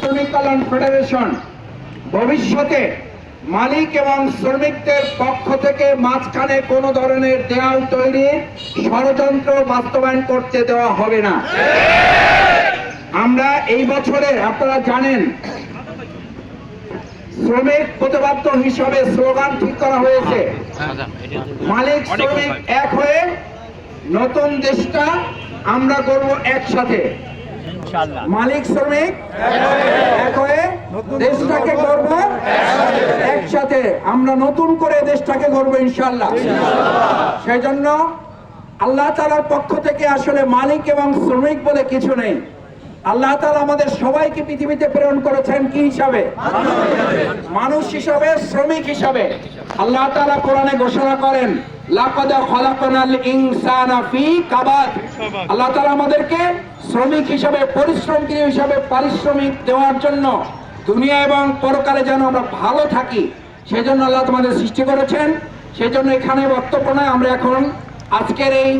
শ্রমিক কল্যাণ ফেডারেশন ভবিষ্যতে মালিক এবং শ্রমিকদের পক্ষ থেকে মাঝখানে কোনো ধরনের দেয়াল তৈরির ষড়যন্ত্র বাস্তবায়ন করতে দেওয়া হবে না। আমরা এই বছরে আপনারা জানেন শ্রমিক প্রতিবাদ্য হিসাবে স্লোগান ঠিক করা হয়েছে, মালিক শ্রমিক এক হয়ে নতুন দেশটা আমরা গড়ব একসাথে। মালিক শ্রমিক এক হয়ে দেশটাকে গড়ব একসাথে, আমরা নতুন করে দেশটাকে গড়ব ইনশাআল্লাহ। সেই জন্য আল্লাহ তাআলার পক্ষ থেকে আসলে মালিক এবং শ্রমিক বলে কিছু নেই। আল্লাহ তাআলা আমাদের সবাইকে পৃথিবীতে প্রেরণ করেছেন কি হিসাবে? মানুষ হিসাবে, শ্রমিক হিসাবে। আল্লাহ তাআলা কোরআনে ঘোষণা করেন লাকাদ খালাকনাল ইনসানা ফি কাবাদ। আল্লাহ তাআলা আমাদেরকে শ্রমিক হিসাবে, পরিশ্রমকারী হিসাবে পারিশ্রমিক দেওয়ার জন্য দুনিয়া এবং পরকালে যেন আমরা ভালো থাকি সেজন্য আল্লাহ আমাদের সৃষ্টি করেছেন। সেজন্য এখানে বক্তব্য নয়, আমরা এখন আজকের এই